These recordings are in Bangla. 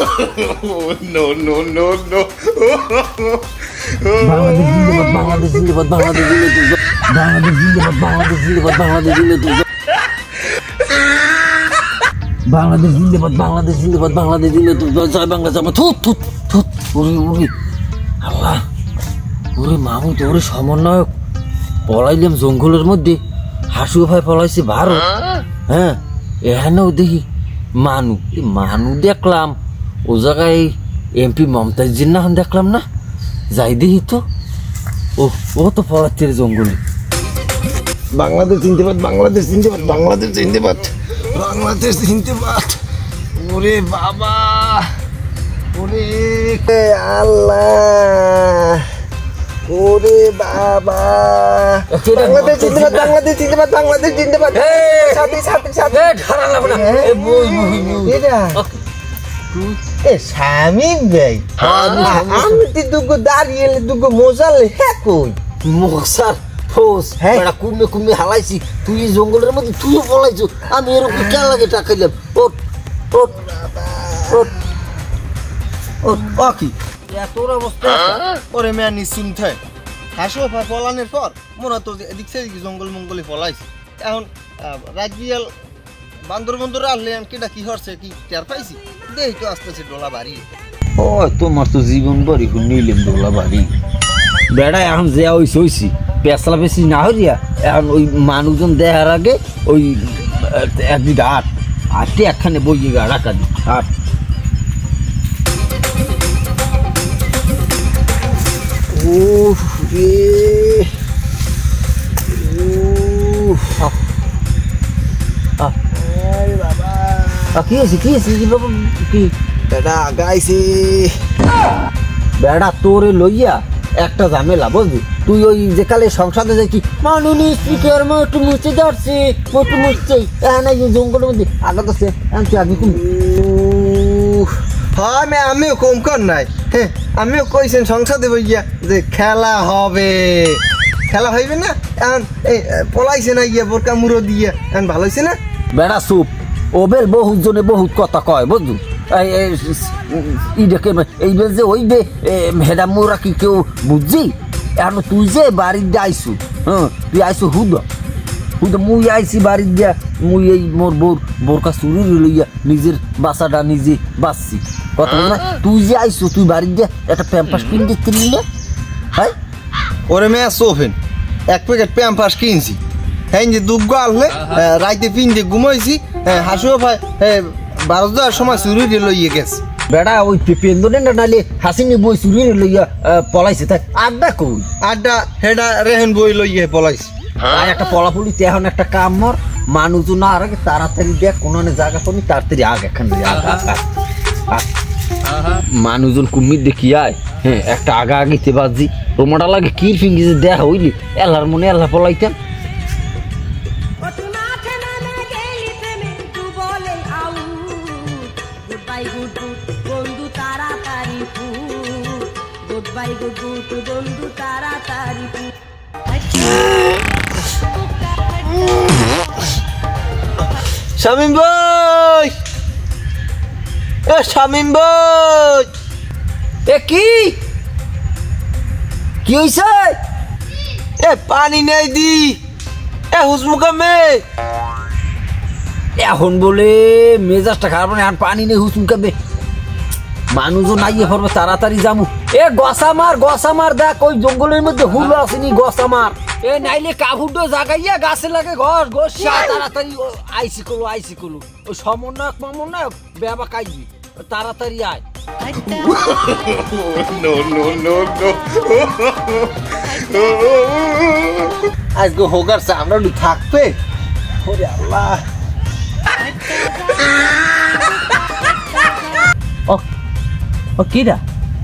No, no, no, no. Bangladesh জিন্দাবাদ বাংলাদেশ জিন্দাবাদ বাংলাদেশ জিন্দাবাদ বাংলাদেশ জিন্দাবাদ বাংলাদেশ জিন্দাবাদ বাংলাদেশ জিন্দাবাদ বাংলাদেশ জিন্দাবাদ জয় বাংলা জয় থুত থুত থুত ওরে আল্লাহ ওরে মাহমুদ ওরে সমন্বয়ক পলাইলাম জঙ্গলের মধ্যে হাসু ভাই পলাইছে ভারত হ্যাঁ এখানেও দেখি মানু দেখলাম ও জায়গায় এমপি মমতাজ জিন্না দেখলাম না যাই দেখি তো ও তো পলাচ্ছে জঙ্গলে বাংলাদেশ জিন্দাবাদ বাংলাদেশ জিন্দাবাদ বাংলাদেশ জিন্দাবাদ বাংলাদেশ জিন্দাবাদ ওরে বাবা ওরে আল্লাহ ওরে বাবা বাংলাদেশ জিন্দাবাদ বাংলাদেশ জিন্দাবাদ বাংলাদেশ জিন্দাবাদ সাথে সাথে সাথে ধারালা বলা এ বই এটা এ শামিম ভাই আমি দুগো দাঁড়িয়ে দুগো মোজালে হ্যাঁ কই মশার ফোস এটা কুমে হালাইছি তুই জঙ্গলের মধ্যে তুইও পলাইছো আমি এর উপরে কেন লাগে টাকাইলাম ওট ওট ওট ওট কি তোর অবস্থা ওরে মেয়া নিশ্চিন্ত হাসো ফলানের পর মোরা তো এদিক সেদিক জঙ্গল মঙ্গলে ফলাইছি এখন রাজিয়াল বান্দর বন্দর আনলে কেটা কি হচ্ছে কি টের পাইছি দেখি তো আস্তে আস্তে ডোলা বাড়ি ও তোমার তো জীবন বাড়ি নিলাম ডোলা বাড়ি বেড়া এখন যে হইছি পেছলা পেছি না হইয়া এখন ওই মানুষজন দেখার আগে ওই একদিন আটে একখানে বইয়ে গা রাখা দি আট কি আছে কি বেড়া গাইছি বেড়া তোরে লইয়া একটা ঝামেলা বুঝলি তুই ওই যে কালে সংসদে যাই কি মাননীয় স্পিকার মোটু মুছে যাচ্ছে মোটু মুছছে না জঙ্গলের মধ্যে আগে তো সে আগে কম হ্যাঁ আমিও কম কর নাই হ্যাঁ আমিও কইছেন সংসদে বইয়া যে খেলা হবে না এখন এই পলাইছে না গিয়া বোরকা মুড়ো দিয়া এখন ভালো হয়েছে না বেড়া চুপ ওবেল বহুত জনে বহুত কথা কয় বুঝলু এই যে ওই দে হেডা মোরা কি কেউ বুঝছি এখন তুই যে বাড়ির দিয়ে আইসু হ্যাঁ তুই আইসু হুদ মুই আইসি বাড়ির দিয়া মুই এই মোর বোরকা চুরি লইয়া নিজের বাসাটা নিজে বাঁচছি কথা বল না তুই যে আইসু তুই বাড়ির দিয়া একটা প্যাম্পাস কিনে দিতে নিলে হ্যাঁ ওরে মেয়া সোফেন এক প্যাকেট প্যাম্পাস কিনছি হ্যাঁ যে দুগ্গ আনলে রাইতে পিন দিয়ে ঘুমাইছি হাসুও ভাই 12টার সময় চুরি লইয়ে গেছে বেড়া ওই পেন্দনে না নালে হাসিনি বই চুরি লইয়া পলাইছে তাই আড্ডা হেডা রেহেন বই লইয়া পলাইছে একটা পলাপুলি এখন একটা কাম মর মানুষ না আর আগে তাড়াতাড়ি দেখ কোনো জায়গা পাবি তাড়াতাড়ি আগ এখান মানুষজন কুমির দেখি আয় হ্যাঁ একটা আগিতে বাজি তোমাটা লাগে কি ফিঙ্গি যে দেখা হইলি এলার মনে এলা পলাইতেন শামিম ভাই শামিম ভাই কি হইছে পানি নেই দি হুসমুকামে এখন বলে মেজাজটা খারাপ না এখন পানি নেই হুসমুকামে মানুষও নাইয়ে পড়বে তাড়াতাড়ি যাবো গসা মার দেখ ওই জঙ্গলের মধ্যে হুলো আসেনি গসা মার নাইলে কাভুটো জাগাইয়া গাছে লাগে ঘষ তাড়াতাড়ি আইসি কলু ওই সমন্বয়ক বেবা কাইবি তাড়াতাড়ি আয় আজকে হোগার চামড়া থাকবে ওরে আল্লাহ ও কিরা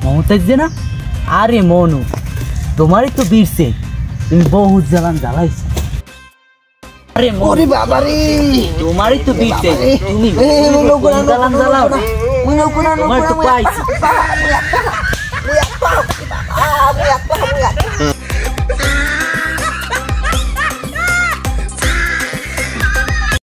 মমতাজ যে না আরে মনু তোমারই তো বীরছে তুমি বহুত জ্বালাইছো আরে ওরে বাবা রে তোমারই তো বীরছে তুমি জ্বালাও তোমার তো পাইছি